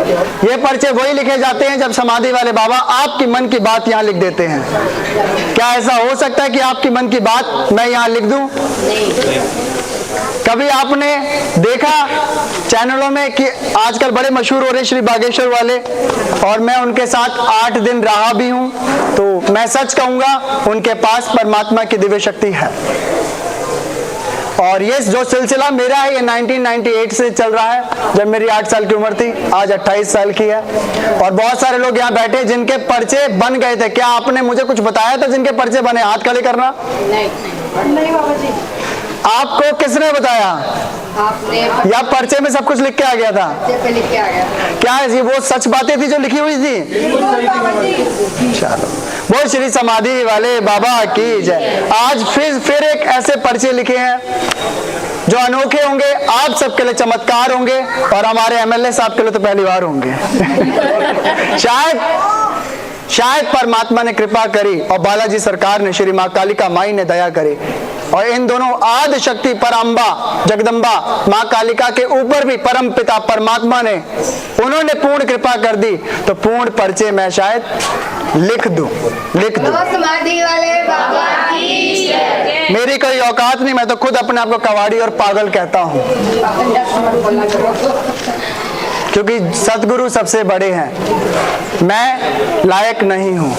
ये पर्चे वही लिखे जाते हैं जब समाधि वाले बाबा आपकी मन की बात यहाँ लिख देते हैं। क्या ऐसा हो सकता है कि आपकी मन की बात मैं यहाँ लिख दूं? कभी आपने देखा चैनलों में कि आजकल बड़े मशहूर हो रहे श्री बागेश्वर वाले, और मैं उनके साथ 8 दिन रहा भी हूं, तो मैं सच कहूंगा उनके पास परमात्मा की दिव्य शक्ति है। और ये जो सिलसिला मेरा है ये 1998 से चल रहा है, जब मेरी 8 साल की उम्र थी, आज 28 साल की है। और बहुत सारे लोग यहाँ बैठे जिनके पर्चे बन गए थे। क्या आपने मुझे कुछ बताया था जिनके पर्चे बने? हाथ खड़े करना। नहीं बाबा जी। आपको किसने बताया? आपने। या पर्चे में सब कुछ लिख के आ गया था? लिख के आ गया। क्या ये वो सच बातें थी जो लिखी हुई थी? चलो, वो श्री समाधि वाले बाबा की जय। आज फिर एक ऐसे पर्चे लिखे हैं जो अनोखे होंगे, आप सबके लिए चमत्कार होंगे, और हमारे एमएलए साहब के लिए तो पहली बार होंगे। शायद परमात्मा ने कृपा करी और बालाजी सरकार ने, श्री माँ कालिका माई ने दया करी, और इन दोनों आदि शक्ति परम्बा जगदम्बा माँ कालिका के ऊपर भी परम पिता परमात्मा ने, उन्होंने पूर्ण कृपा कर दी, तो पूर्ण पर्चे मैं शायद लिख दूं। समाधि वाले बाबा की जय। मेरी कोई औकात नहीं, मैं तो खुद अपने आप को कवाड़ी और पागल कहता हूँ, क्योंकि सतगुरु सबसे बड़े हैं, मैं लायक नहीं हूं,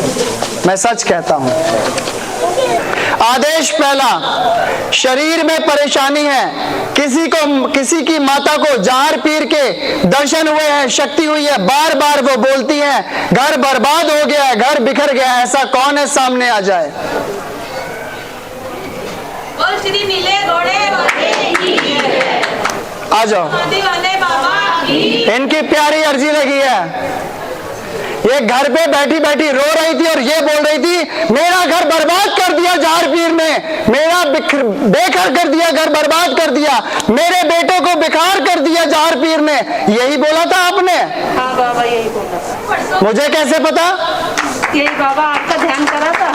मैं सच कहता हूं। आदेश पहला, शरीर में परेशानी है, किसी की माता को जहर पीर के दर्शन हुए हैं, शक्ति हुई है, बार बार वो बोलती है घर बर्बाद हो गया है, घर बिखर गया है, ऐसा कौन है? सामने आ जाए। श्री नीले घोड़े वाले की जय। आ जाओ। समाधि वाले बाबा की। इनकी प्यारी अर्जी लगी है। ये घर पे बैठी बैठी रो रही थी और ये बोल रही थी मेरा घर बर्बाद कर दिया जहर पीर ने, मेरा बेघर कर दिया, घर बर्बाद कर दिया, मेरे बेटे को बेकार कर दिया जहर पीर ने। यही बोला था आपने? हाँ बाबा यही बोला। मुझे कैसे पता? यही बाबा आपका ध्यान करा था।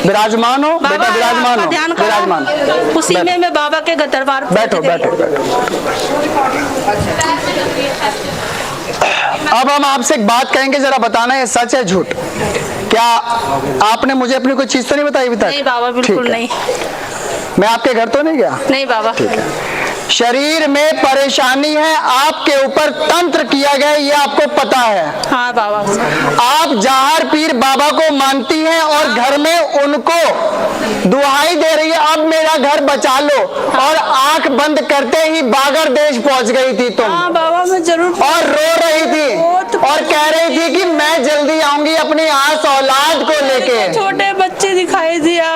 विराजमान हो बेटा, विराजमान हो, विराजमान। उसी में मैं बाबा के दरबार बैठो बैठो बैठो। अब हम आपसे एक बात कहेंगे, जरा बताना ये सच है झूठ? क्या आपने मुझे अपनी कोई चीज तो नहीं बताई अभी तक? नहीं बाबा बिल्कुल नहीं। मैं आपके घर तो नहीं गया? नहीं बाबा। ठीक है। शरीर में परेशानी है, आपके ऊपर तंत्र किया गया, ये आपको पता है? हाँ बाबा। आप जहर पीर बाबा को मानती हैं और घर में उनको दुहाई दे रही है अब मेरा घर बचा लो, और आंख बंद करते ही बागर देश पहुंच गई थी तुम। हाँ बाबा मैं जरूर। और रो रही थी और कह रही थी कि मैं जल्दी आऊंगी अपनी आस औलाद को लेके। छोटे बच्चे दिखाई दिया,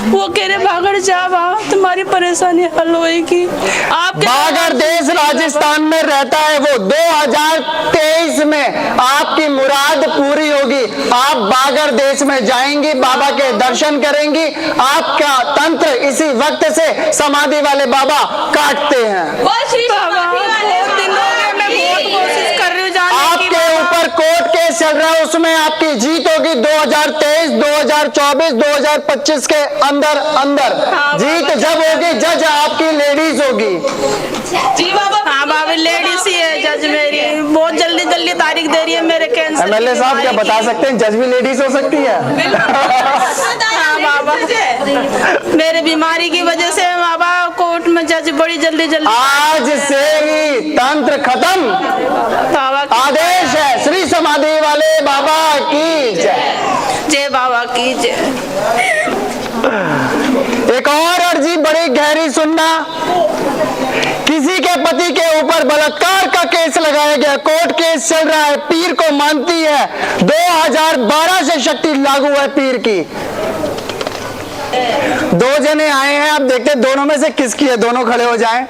वो कह रहे बागर जा, तुम्हारी परेशानी हल होगी। बागर देश राजस्थान में रहता है वो। 2023 में आपकी मुराद पूरी होगी, आप बागर देश में जाएंगी, बाबा के दर्शन करेंगी, आपका तंत्र इसी वक्त से समाधि वाले बाबा काटते हैं। आपके ऊपर कोर्ट केस चल रहा है, उसमें आपकी जीत होगी 2023, 2024, 2025 के अंदर जीत जब होगी, जज आपकी लेडीज होगी। जी बाबा। हाँ बाबा लेडीज ही है जज मेरी, बहुत जल्दी तारीख दे रही है मेरे कैंसर। एमएलए साहब क्या बता सकते हैं, जज भी लेडीज हो सकती है? हाँ बाबा, मेरे बीमारी की वजह से बाबा कोर्ट में जज बड़ी जल्दी आज से ही तंत्र खत्म, आदेश है श्री समाधि वाले बाबा की जय। जय बाबा की जय। एक और अर्जी बड़ी गहरी सुनना। किसी के पति के ऊपर बलात्कार का केस लगाया गया, कोर्ट केस चल रहा है, पीर को मानती है, 2012 से शक्ति लागू है पीर की। 2 जने आए हैं, आप देखते हैं दोनों में से किसकी है, दोनों खड़े हो जाएं।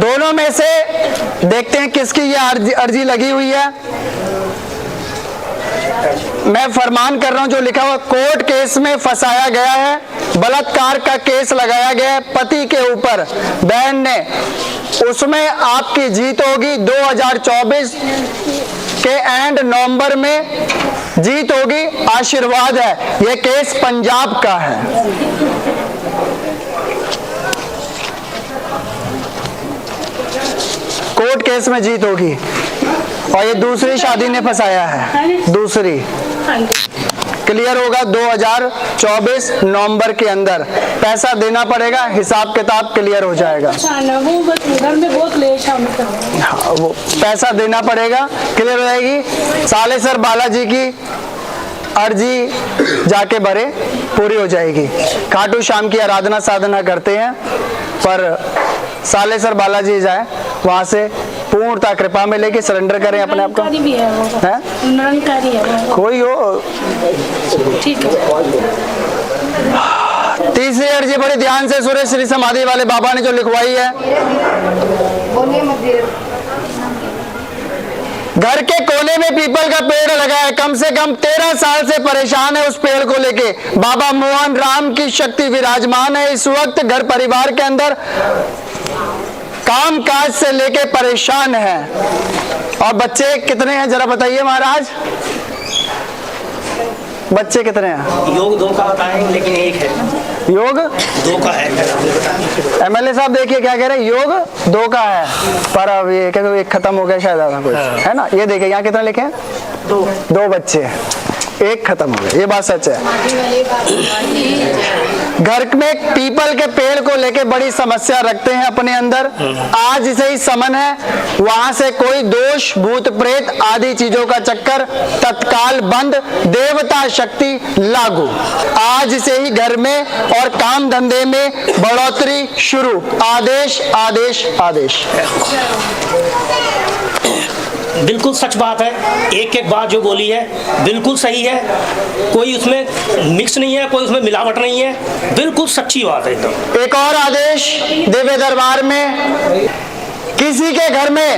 दोनों में से देखते हैं किसकी ये अर्जी लगी हुई है। मैं फरमान कर रहा हूं जो लिखा हुआ, कोर्ट केस में फंसाया गया है, बलात्कार का केस लगाया गया है पति के ऊपर, बहन ने, उसमें आपकी जीत होगी। 2024 के एंड नवंबर में जीत होगी, आशीर्वाद है। यह केस पंजाब का है। कोर्ट केस में जीत होगी और ये दूसरी शादी ने फंसाया है, दूसरी। क्लियर होगा 2024 नवंबर के अंदर। पैसा देना पड़ेगा, हिसाब किताब क्लियर हो जाएगा। घर में बहुत लेट है। हाँ, वो पैसा देना पड़ेगा, क्लियर हो जाएगी। सालेसर बालाजी की अर्जी जाके भरे, पूरी हो जाएगी। खाटू श्याम की आराधना साधना करते हैं, पर सालेसर बालाजी जाए, वहां से पूर्णता कृपा में लेके सरेंडर करें अपने आप को। भी है वो, है? निरंकारी है वो। कोई हो। ठीक है। तीसरी अर्जी बड़ी ध्यान से सुरे, श्री समाधि वाले बाबा ने जो लिखवाई है। बोलिए मत धीरे। घर के कोने में पीपल का पेड़ लगा है, कम से कम 13 साल से परेशान है उस पेड़ को लेके। बाबा मोहन राम की शक्ति विराजमान है इस वक्त घर परिवार के अंदर, काम काज से लेके परेशान है। और बच्चे कितने हैं जरा बताइए महाराज, बच्चे कितने हैं? योग 2 का होता है, लेकिन एक है। योग 2 का है। एमएलए साहब देखिए क्या कह रहे हैं, योग 2 का है, पर अब ये क्या एक खत्म हो गया शायद, कुछ है ना। ये देखिए यहाँ कितने लिखे हैं, 2 बच्चे, एक खत्म हो गया, ये बात सच है। घर में पीपल के पेड़ को लेके बड़ी समस्या रखते हैं अपने अंदर। आज से ही समन है, वहां से कोई दोष भूत प्रेत आदि चीजों का चक्कर तत्काल बंद, देवता शक्ति लागू। आज से ही घर में और काम धंधे में बढ़ोतरी शुरू। आदेश आदेश आदेश। बिल्कुल सच बात है, एक एक बात जो बोली है बिल्कुल सही है, कोई उसमें मिक्स नहीं है, कोई उसमें मिलावट नहीं है, बिल्कुल सच्ची बात है एकदम। एक और आदेश दिव्य दरबार में, किसी के घर में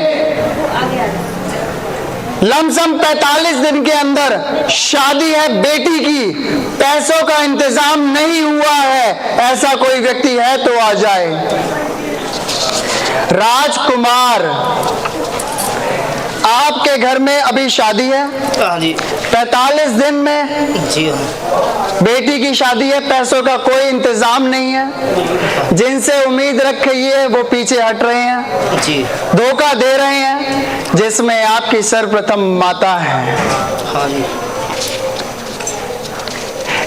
लमसम 45 दिन के अंदर शादी है बेटी की, पैसों का इंतजाम नहीं हुआ है, ऐसा कोई व्यक्ति है तो आ जाए। राजकुमार, आपके घर में अभी शादी है, हाँ जी। 45 दिन में जी हाँ। बेटी की शादी है, पैसों का कोई इंतजाम नहीं है, जिनसे उम्मीद रखी है वो पीछे हट रहे हैं, जी धोखा दे रहे हैं, जिसमें आपकी सर्वप्रथम माता है। हाँ जी।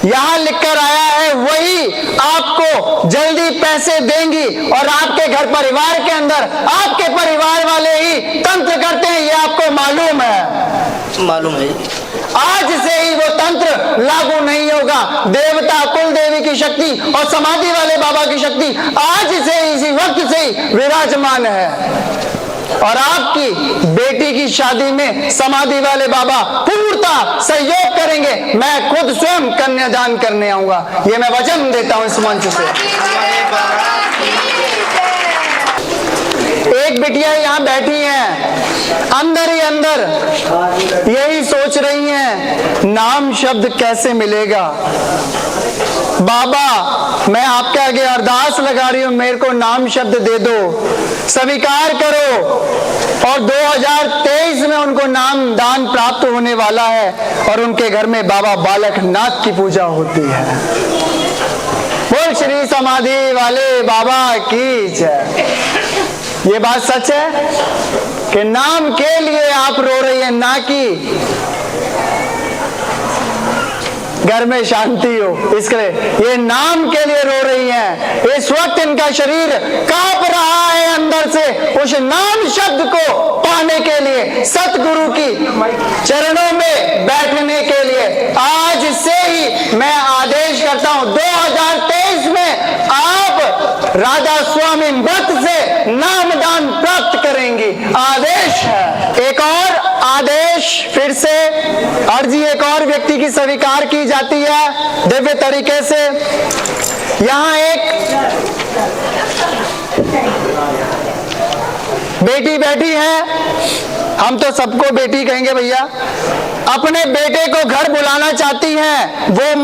यहां लिखकर आया है वही आपको जल्दी पैसे देंगी, और आपके घर परिवार के अंदर आपके परिवार वाले ही तंत्र करते हैं, ये आपको मालूम है। मालूम है। आज से ही वो तंत्र लागू नहीं होगा। देवता कुल देवी की शक्ति और समाधि वाले बाबा की शक्ति आज से ही, इसी वक्त से ही विराजमान है, और आपकी बेटी की शादी में समाधि वाले बाबा पूर्णता सहयोग करेंगे। मैं खुद स्वयं कन्यादान करने आऊंगा, ये मैं वचन देता हूं इस मंच से। एक बिटिया यहाँ बैठी हैं, अंदर ही अंदर यही सोच रही हैं नाम शब्द कैसे मिलेगा। बाबा मैं आपके आगे अरदास लगा रही हूं, मेरे को नाम शब्द दे दो, स्वीकार करो। और 2023 में उनको नाम दान प्राप्त होने वाला है, और उनके घर में बाबा बालकनाथ की पूजा होती है। बोल श्री समाधि वाले बाबा की जय। ये बात सच है कि नाम के लिए आप रो रही हैं, ना कि घर में शांति हो, इसके लिए ये नाम के लिए रो रही हैं। इस वक्त इनका शरीर कांप रहा है अंदर से, उस नाम शब्द को पाने के लिए, सतगुरु की चरणों में बैठने के लिए। आज से ही मैं आदेश करता हूं, 2023 में आप राधा स्वामी व्रत से नामदान प्राप्त करेंगी। आदेश है। एक और आदेश फिर से, अर्जी एक और व्यक्ति की स्वीकार की जाती है दिव्य तरीके से। यहां एक बेटी बैठी है, हम तो सबको बेटी कहेंगे भैया, अपने बेटे को घर बुलाना चाहती हैं, वो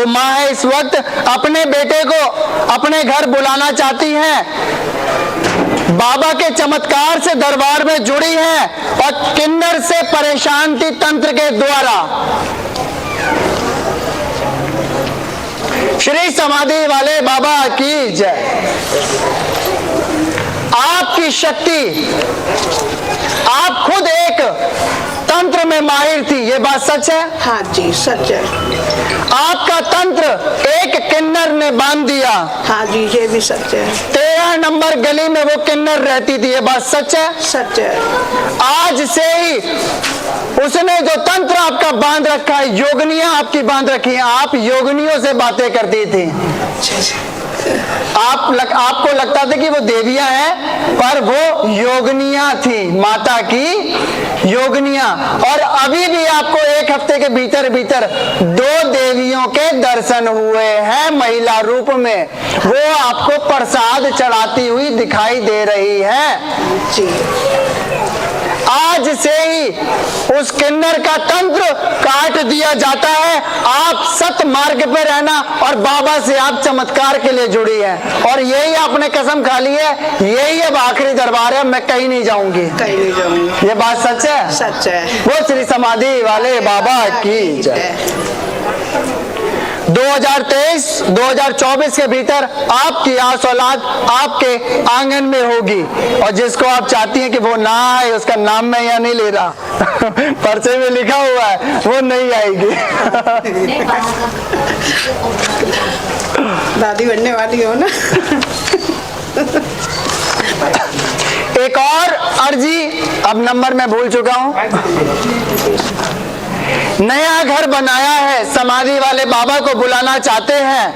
माँ है इस वक्त, अपने बेटे को अपने घर बुलाना चाहती हैं, बाबा के चमत्कार से दरबार में जुड़ी हैं और किन्नर से परेशान थी तंत्र के द्वारा। श्री समाधि वाले बाबा की जय। आपकी शक्ति, आप खुद एक तंत्र में माहिर थी, ये बात सच है? हाँ जी, सच है। आपका तंत्र एक किन्नर ने बांध दिया। हाँ जी, ये भी सच है। 13 नंबर गली में वो किन्नर रहती थी, ये बात सच है? सच है। आज से ही उसने जो तंत्र आपका बांध रखा है, योगनियां आपकी बांध रखी हैं, आप योगनियों से बातें करती थी। आपको लगता था कि वो देवियां हैं, पर वो योगनियां थी, माता की योगनियां। और अभी भी आपको एक हफ्ते के भीतर भीतर 2 देवियों के दर्शन हुए हैं महिला रूप में, वो आपको प्रसाद चढ़ाती हुई दिखाई दे रही है जी। आज से ही उस किन्नर का तंत्र काट दिया जाता है। आप सत मार्ग पे रहना और बाबा से आप चमत्कार के लिए जुड़ी हैं, और यही आपने कसम खा ली है, यही अब आखिरी दरबार है, मैं कहीं नहीं जाऊंगी। कहीं नहीं जाऊंगी। ये बात सच है? सच है। वो श्री समाधि वाले बाबा की जय। 2023-2024 के भीतर आपकी आस औलाद आपके आंगन में होगी, और जिसको आप चाहती हैं कि वो ना आए, उसका नाम मैं यहाँ नहीं ले रहा पर्चे में लिखा हुआ है, वो नहीं आएगी दादी बनने वाली हो ना। एक और अर्जी, अब नंबर मैं भूल चुका हूं। नया घर बनाया है, समाधि वाले बाबा को बुलाना चाहते हैं।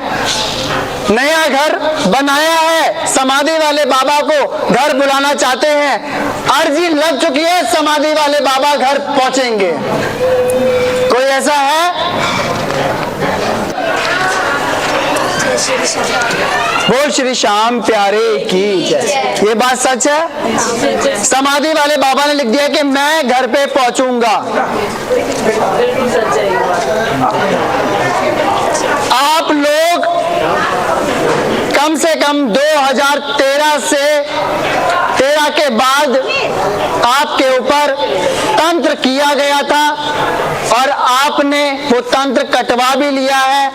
नया घर बनाया है, समाधि वाले बाबा को घर बुलाना चाहते हैं। अर्जी लग चुकी है, समाधि वाले बाबा घर पहुंचेंगे। कोई ऐसा है? बोल श्री श्याम प्यारे की जय। ये बात सच है? समाधि वाले बाबा ने लिख दिया कि मैं घर पे पहुंचूंगा। आप लोग कम से कम 2013 के बाद आपके ऊपर तंत्र किया गया था, और आपने वो तंत्र कटवा भी लिया है।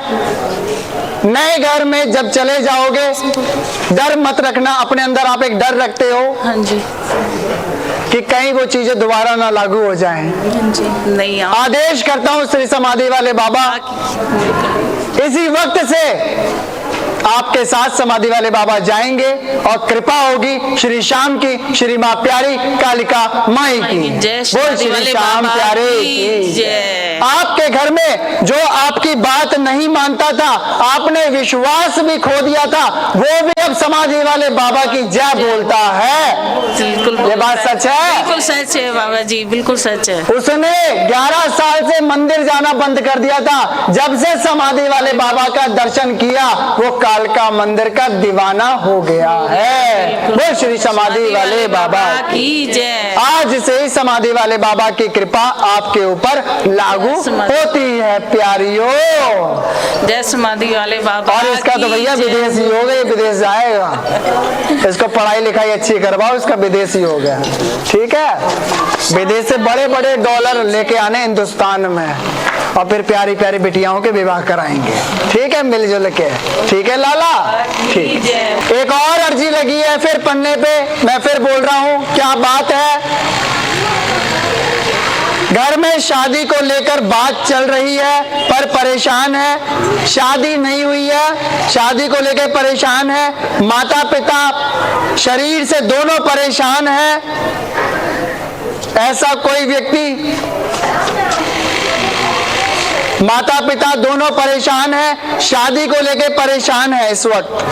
नए घर में जब चले जाओगे, डर मत रखना, अपने अंदर आप एक डर रखते हो। हाँ जी। कि कहीं वो चीजें दोबारा ना लागू हो जाएं। हाँ जी। नहीं आदेश करता हूं श्री समाधि वाले बाबा, इसी वक्त से आपके साथ समाधि वाले बाबा जाएंगे, और कृपा होगी श्री श्याम की, श्री माँ प्यारी कालिका माई की। बोल श्री श्याम प्यारे की जय। आपके घर में जो आपकी बात नहीं मानता था, आपने विश्वास भी खो दिया था, वो भी अब समाधि वाले बाबा की जय बोलता है। बिल्कुल, ये बात सच है? बिल्कुल सच है बाबा जी, बिल्कुल सच है। उसने 11 साल से मंदिर जाना बंद कर दिया था, जब से समाधि वाले बाबा का दर्शन किया, वो कालका मंदिर का दीवाना हो गया है। वो श्री समाधि वाले बाबा की जय। आज से ही समाधि वाले बाबा की कृपा आपके ऊपर लागू होती है प्यारियों। जय समाधि वाले बाबा। और इसका तो भैया विदेशी हो गए, विदेश जाएगा, इसको पढ़ाई लिखाई अच्छी करवाओ, इसका विदेशी हो गया। ठीक है, विदेश से बड़े बड़े डॉलर लेके आने हिंदुस्तान में, और फिर प्यारी प्यारी बिटियाओं के विवाह कराएंगे। ठीक है, मिलजुल के। ठीक है लाला, ठीक। एक और अर्जी लगी है फिर पन्ने पे, मैं फिर बोल रहा हूं, क्या बात है? घर में शादी को लेकर बात चल रही है, पर परेशान है, शादी नहीं हुई है, शादी को लेकर परेशान है, माता पिता शरीर से दोनों परेशान है। ऐसा कोई व्यक्ति, माता पिता दोनों परेशान है, शादी को लेकर परेशान है, इस वक्त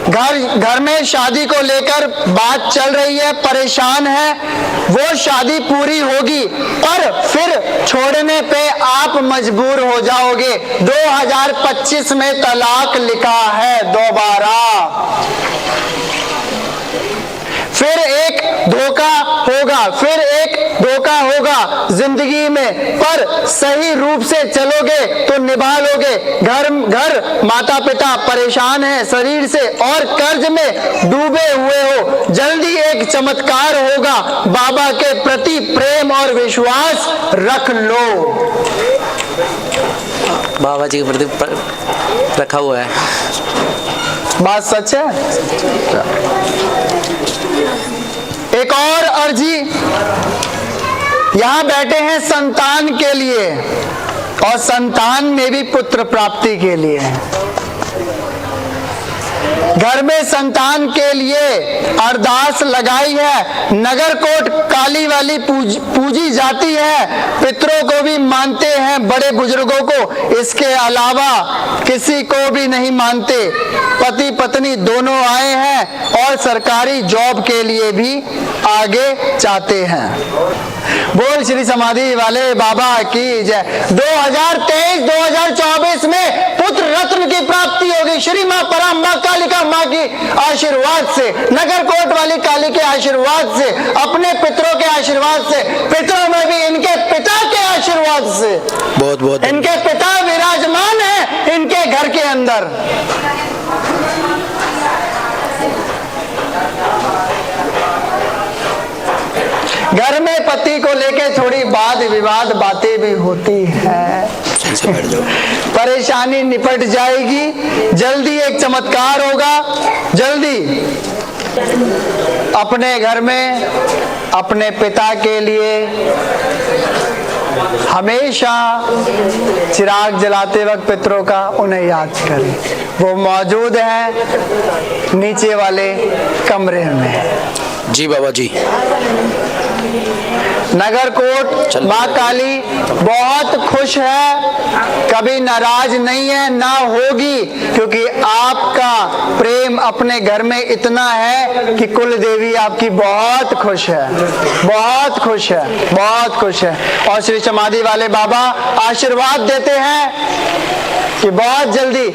घर में शादी को लेकर बात चल रही है, परेशान है, वो शादी पूरी होगी, पर फिर छोड़ने पे आप मजबूर हो जाओगे। 2025 में तलाक लिखा है दोबारा, फिर एक धोखा होगा। होगा, फिर एक धोखा होगा जिंदगी में, पर सही रूप से चलोगे तो निभा लोगे। घर माता पिता परेशान है शरीर से और कर्ज में डूबे हुए हो, जल्दी एक चमत्कार होगा, बाबा के प्रति प्रेम और विश्वास रख लो। बाबा जी के प्रति रखा हुआ है। बात सच है। एक और अर्जी, यहां बैठे हैं संतान के लिए और संतान में भी पुत्र प्राप्ति के लिए। घर में संतान के लिए अरदास लगाई है, नगर कोट काली वाली पूजी जाती है, पितरों को भी मानते हैं, बड़े बुजुर्गों को, इसके अलावा किसी को भी नहीं मानते। पति पत्नी दोनों आए हैं और सरकारी जॉब के लिए भी आगे चाहते हैं। बोल श्री समाधि वाले बाबा की जय। 2023-2024 में पुत्र रत्न की प्राप्ति होगी श्री मां पराम्बा कालिका मां की आशीर्वाद से, नगर कोट वाली काली के आशीर्वाद से, अपने पितरों के आशीर्वाद से, पितरों में भी इनके पिता के आशीर्वाद से। बहुत बहुत इनके पिता विराजमान है इनके घर के अंदर। घर में पति को लेके थोड़ी वाद विवाद बातें भी होती है, परेशानी निपट जाएगी, जल्दी एक चमत्कार होगा। जल्दी अपने घर में अपने पिता के लिए हमेशा चिराग जलाते वक्त पितरों का उन्हें याद करें। वो मौजूद है नीचे वाले कमरे में। जी बाबा जी। नगर कोट मां काली बहुत खुश है, कभी नाराज नहीं है, ना होगी, क्योंकि आपका प्रेम अपने घर में इतना है कि कुल देवी आपकी बहुत खुश है, बहुत खुश है, बहुत खुश है। और श्री समाधि वाले बाबा आशीर्वाद देते हैं कि बहुत जल्दी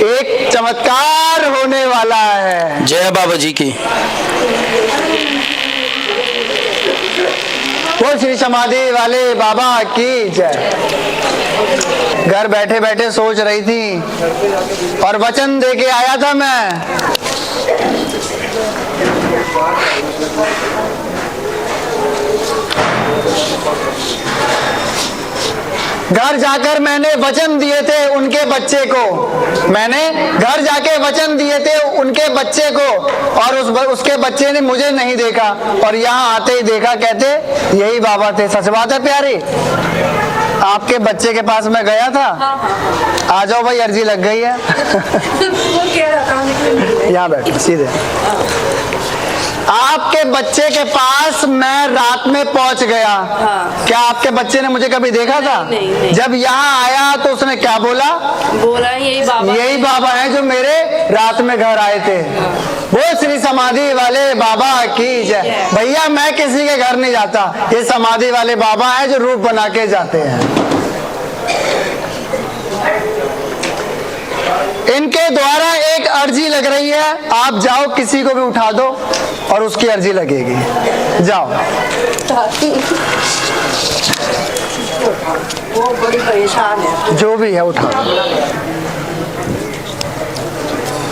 एक चमत्कार होने वाला है। जय बाबा जी की। वो श्री समाधि वाले बाबा की जय। घर बैठे बैठे सोच रही थी और वचन दे के आया था मैं, घर जाकर मैंने वचन दिए थे उनके बच्चे को, मैंने घर जाके वचन दिए थे उनके बच्चे को, और उसके बच्चे ने मुझे नहीं देखा और यहाँ आते ही देखा, कहते यही बाबा थे। सच बात है प्यारी, आपके बच्चे के पास मैं गया था। आ जाओ भाई, अर्जी लग गई है। यहाँ बैठो सीधे। आपके बच्चे के पास मैं रात में पहुंच गया। क्या आपके बच्चे ने मुझे कभी देखा था? नहीं। जब यहाँ आया तो उसने क्या बोला? बोला यही बाबा है जो मेरे रात में घर आए थे। वो श्री समाधि वाले बाबा की जय। भैया मैं किसी के घर नहीं जाता, ये समाधि वाले बाबा है जो रूप बना के जाते हैं। इनके द्वारा एक अर्जी लग रही है, आप जाओ किसी को भी उठा दो और उसकी अर्जी लगेगी। जाओ। वो बड़ी परेशान है। जो भी है उठा दो।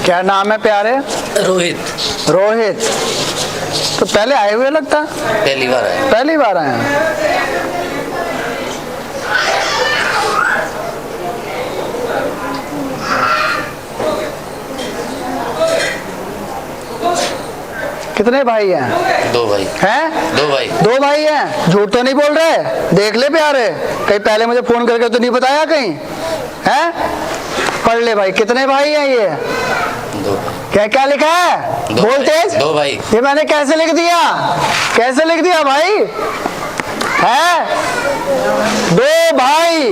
क्या नाम है प्यारे? रोहित। रोहित। तो पहले आए हुए लगता? पहली बार आए। पहली बार आए हैं। कितने भाई हैं? 2 भाई हैं? 2 भाई। 2 भाई हैं? झूठ तो नहीं बोल रहे? देख ले प्यारे, कहीं पहले मुझे फोन करके तो नहीं बताया कहीं? हैं? पढ़ ले भाई, कितने भाई हैं ये? 2। क्या क्या लिखा है? बोल तेज। 2 भाई। ये मैंने कैसे लिख दिया? कैसे लिख दिया भाई? है 2 भाई।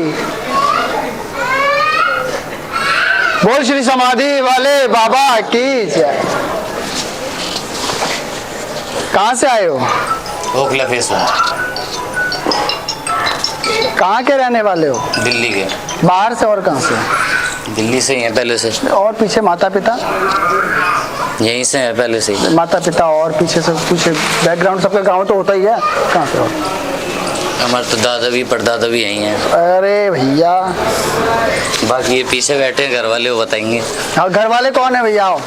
बोल श्री समाधि वाले बाबा की जय। कहाँ से आए हो? ओखला फेस 1। कहाँ के रहने वाले हो? दिल्ली के। बाहर से और कहाँ से? दिल्ली से ही है पहले से। और पीछे माता पिता? यहीं से है पहले से ही। माता पिता और पीछे से कुछ बैकग्राउंड सबका गाँव तो होता ही है, कहाँ पे और? हमारे तो दादा भी परदादा भी यहीं हैं। अरे भैया, बाकी ये पीछे बैठे हैं घर वाले, वो बताएंगे। हाँ, घर वाले कौन है भैया? आओ।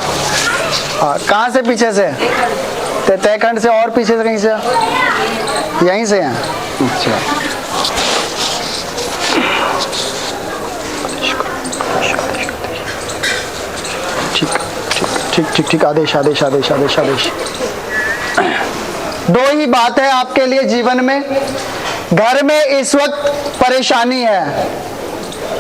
हाँ, कहाँ से पीछे से? तहखंड से और पीछे से कहीं से? यहीं से हैं। अच्छा, ठीक ठीक ठीक, आदेश आदेश आदेश आदेश आदेश। दो ही बात है आपके लिए जीवन में। घर में इस वक्त परेशानी है,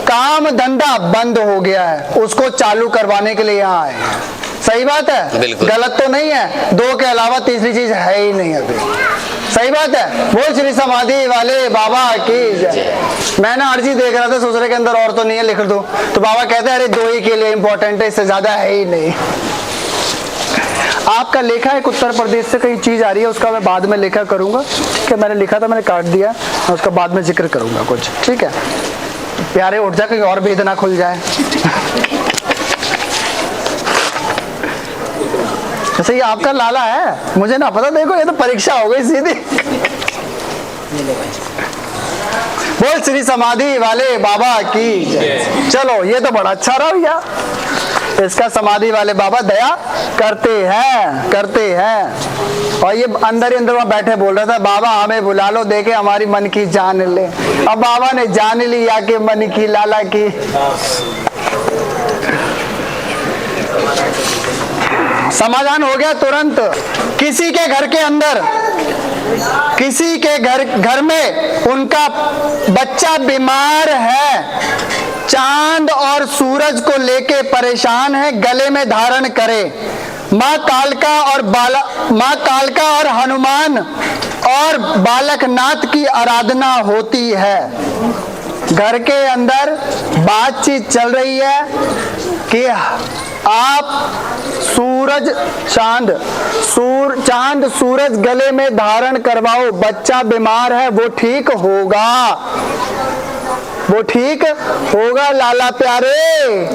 काम धंधा बंद हो गया है, उसको चालू करवाने के लिए यहाँ आए हैं। सही बात है? बिल्कुल। गलत तो नहीं है? दो के अलावा तीसरी चीज है ही नहीं अभी। सही बात है? बोल श्री समाधि वाले बाबा की जय। मैं ना अर्जी देख रहा था, सोच रहे के अंदर और तो नहीं है, लिख दो। तो बाबा कहते हैं अरे दो ही के लिए इंपॉर्टेंट है, इससे ज्यादा है ही नहीं। आपका लेखा एक उत्तर प्रदेश से कहीं चीज आ रही है, उसका मैं बाद में लेखा करूंगा। ठीक है, मैंने लिखा था, मैंने काट दिया, मैं उसका बाद में जिक्र करूंगा कुछ। ठीक है प्यारे, उठ जा, कहीं और भेद ना खुल जाए। वैसे ये आपका लाला है, मुझे ना पता। देखो ये तो परीक्षा हो गई सीधी। बोल श्री समाधि वाले बाबा की जय। चलो ये तो बड़ा अच्छा रहा भैया, इसका समाधि वाले बाबा दया करते हैं, करते हैं। और ये अंदर ही अंदर वहां बैठे बोल रहा था, बाबा हमें बुला लो, देखे हमारी मन की जान ले। अब बाबा ने जान ली आके मन की, लाला की। समाधान हो गया तुरंत। किसी के घर के अंदर, किसी के घर में उनका बच्चा बीमार है, चांद और सूरज को लेके परेशान है, गले में धारण करे। माँ कालका और हनुमान और बालकनाथ की आराधना होती है। घर के अंदर बातचीत चल रही है कि आप चांद सूरज गले में धारण करवाओ, बच्चा बीमार है, वो ठीक होगा, वो ठीक होगा लाला प्यारे।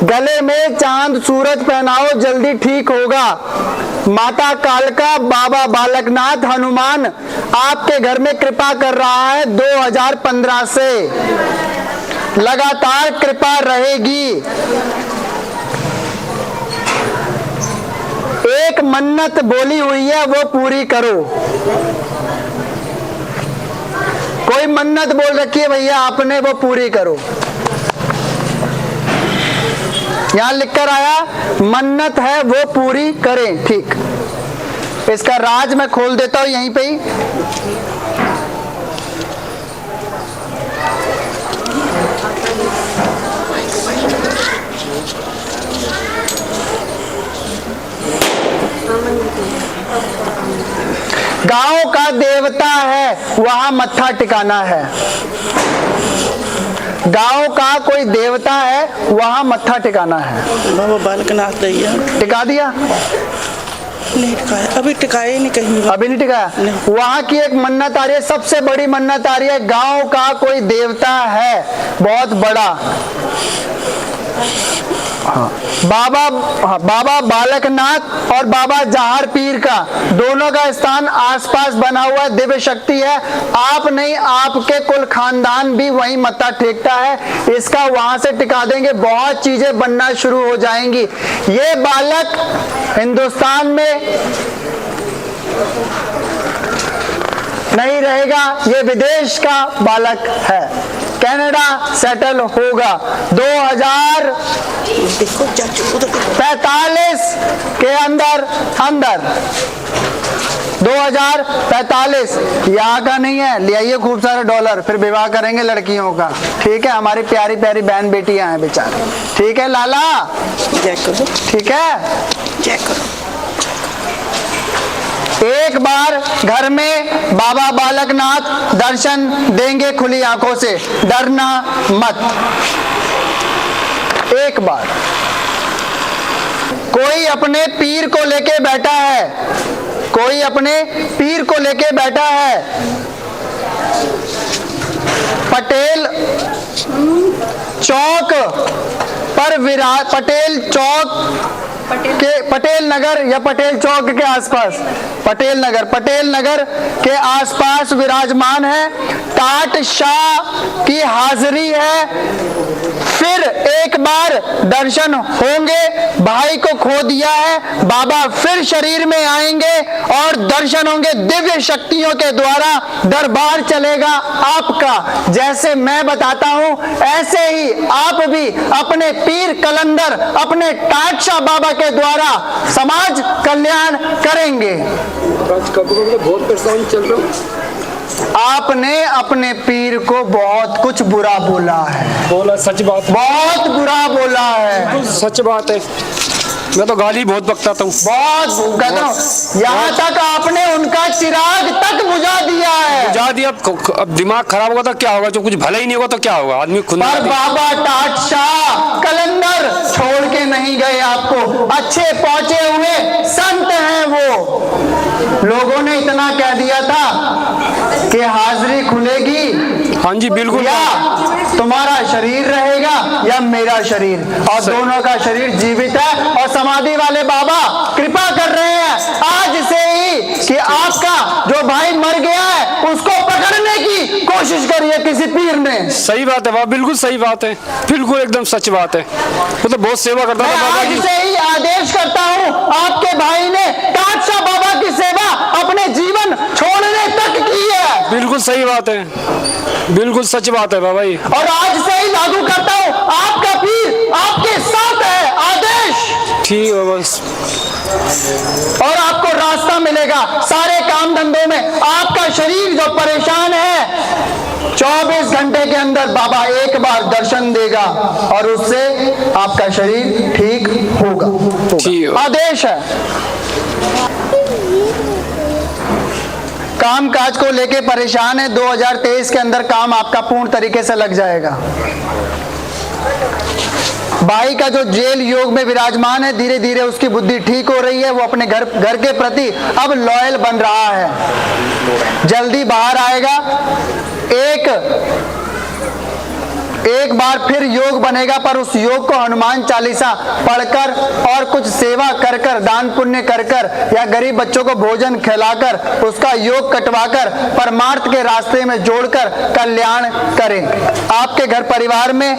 गले में चांद सूरज पहनाओ, जल्दी ठीक होगा। माता कालका, बाबा बालकनाथ, हनुमान आपके घर में कृपा कर रहा है 2015 से, लगातार कृपा रहेगी। एक मन्नत बोली हुई है वो पूरी करो। कोई मन्नत बोल रखी है भैया आपने, वो पूरी करो। यहां लिखकर आया मन्नत है वो पूरी करें। ठीक, इसका राज मैं खोल देता हूं यहीं पे ही। गांव का देवता है, वहां मत्था टिकाना है। गांव का कोई देवता है, वहां मत्था टिकाना है। बाबा बालकनाथ दैया टिका दिया? नहीं टिकाया, अभी टिकाया ही नहीं कहीं। अभी नहीं टिकाया? वहां की एक मन्नत आ रही है, सबसे बड़ी मन्नत आ रही है। गांव का कोई देवता है बहुत बड़ा, बाबा बालकनाथ और बाबा जहार पीर का, दोनों का स्थान आसपास बना हुआ है, दिव्य शक्ति है। आप नहीं, आपके कुल खानदान भी वहीं मत्था टेकता है। इसका वहां से टिका देंगे, बहुत चीजें बनना शुरू हो जाएंगी। ये बालक हिंदुस्तान में नहीं रहेगा, ये विदेश का बालक है, कनाडा सेटल होगा। 2045 के अंदर 2045 यहाँ का नहीं है, ले आइए खूब सारे डॉलर, फिर विवाह करेंगे लड़कियों का। ठीक है, हमारी प्यारी प्यारी बहन बेटियां हैं बेचारे। ठीक है लाला, जय करो, ठीक है, जय करो। एक बार घर में बाबा बालकनाथ दर्शन देंगे खुली आंखों से, डरना मत। एक बार कोई अपने पीर को लेके बैठा है, कोई अपने पीर को लेके बैठा है। पटेल चौक पर पटेल चौक के पटेल नगर या पटेल चौक के आसपास पटेल नगर के आसपास विराजमान है। टाट शाह की हाजिरी है। फिर एक बार दर्शन होंगे, भाई को खो दिया है, बाबा फिर शरीर में आएंगे और दर्शन होंगे। दिव्य शक्तियों के द्वारा दरबार चलेगा आपका। जैसे मैं बताता हूं ऐसे ही आप भी अपने पीर कलंदर, अपने टाट शाह बाबा के द्वारा समाज कल्याण करेंगे। बहुत परेशान चल रहा हूँ। आपने अपने पीर को बहुत कुछ बुरा बोला है। बोला सच बात, बहुत बुरा बोला है। बिल्कुल सच बात है। मैं तो गाली बहुत बकता हूँ, बहुत कहता हूँ। यहाँ तक आपने उनका चिराग तक बुझा दिया है। बुझा दिया। अब दिमाग खराब होगा तो क्या होगा? जो कुछ भला ही नहीं होगा तो क्या होगा? आदमी खुद। पर बाबा टाट शाह कलंदर छोड़ के नहीं गए आपको। अच्छे पहुंचे हुए संत हैं वो। लोगों ने इतना कह दिया था कि हाजिरी खुलेगी, हाँ जी बिल्कुल, या तुम्हारा शरीर रहेगा या मेरा शरीर, और दोनों का शरीर जीवित है। और समाधि वाले बाबा कृपा कर रहे हैं आज से ही कि आपका जो भाई मर गया है उसको पकड़ने की कोशिश करिए किसी पीर ने। सही बात है बाबा, बिल्कुल सही बात है, बिल्कुल एकदम सच बात है। वो तो बहुत सेवा करता था बाबा आज की। से ही आदेश करता हूँ, आपके भाई ने टाट शाह बाबा की सेवा अपने जीवन छोड़ने तक की है। बिल्कुल सही बात है, बिल्कुल सच बात है बाबा जी। और आज से ही लागू करता हूँ, आपका पीर आपके साथ है। आदेश ठीक है बस। और आपको रास्ता मिलेगा सारे काम धंधों में। आपका शरीर जो परेशान है 24 घंटे के अंदर बाबा एक बार दर्शन देगा और उससे आपका शरीर ठीक होगा। ठीक है। आदेश है। काम काज को लेके परेशान है, 2023 के अंदर काम आपका पूर्ण तरीके से लग जाएगा। भाई का जो जेल योग में विराजमान है, धीरे धीरे उसकी बुद्धि ठीक हो रही है। वो अपने घर के प्रति अब लॉयल बन रहा है, जल्दी बाहर आएगा। एक बार फिर योग बनेगा, पर उस योग को हनुमान चालीसा पढ़कर और कुछ सेवा कर कर, दान पुण्य कर कर, या गरीब बच्चों को भोजन खिलाकर उसका योग कटवाकर परमार्थ के रास्ते में जोड़कर कल्याण करें। आपके घर परिवार में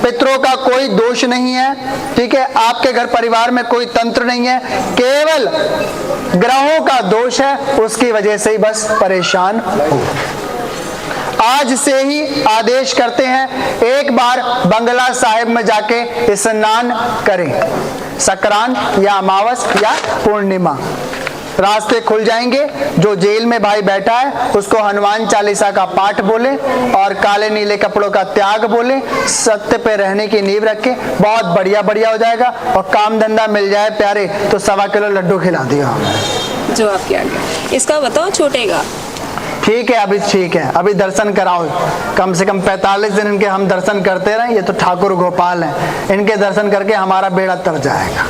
पितरों का कोई दोष नहीं है, ठीक है। आपके घर परिवार में कोई तंत्र नहीं है, केवल ग्रहों का दोष है, उसकी वजह से ही बस परेशान हो। आज से ही आदेश करते हैं, एक बार बंगला साहिब में जाके स्नान करें। संक्रांत या अमावस या पूर्णिमा रास्ते खुल जाएंगे। जो जेल में भाई बैठा है उसको हनुमान चालीसा का पाठ बोले और काले नीले कपड़ों का त्याग बोले, सत्य पे रहने की नींव रखे, बहुत बढ़िया बढ़िया हो जाएगा। और काम धंधा मिल जाए प्यारे तो 1.25 किलो लड्डू खिला दिया। जो आपके आगे इसका बताओ छोटेगा। ठीक है, अभी ठीक है, अभी दर्शन कराओ। कम से कम 45 दिन इनके हम दर्शन करते रहे। ये तो ठाकुर गोपाल हैं, इनके दर्शन करके हमारा बेड़ा तर जाएगा।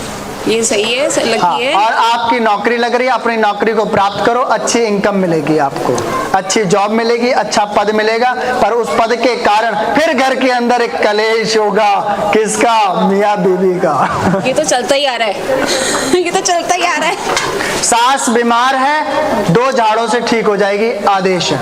ये सही है, लगी है। और आपकी नौकरी लग रही है, अपनी नौकरी को प्राप्त करो, अच्छी इनकम मिलेगी, आपको अच्छी जॉब मिलेगी, अच्छा पद मिलेगा। पर उस पद के कारण फिर घर के अंदर एक कलेश होगा। किसका? मियाँ बीवी का। ये तो चलता ही आ रहा है। ये तो चलता ही आ रहा है। सास बीमार है, 2 झाड़ों से ठीक हो जाएगी। आदेश है।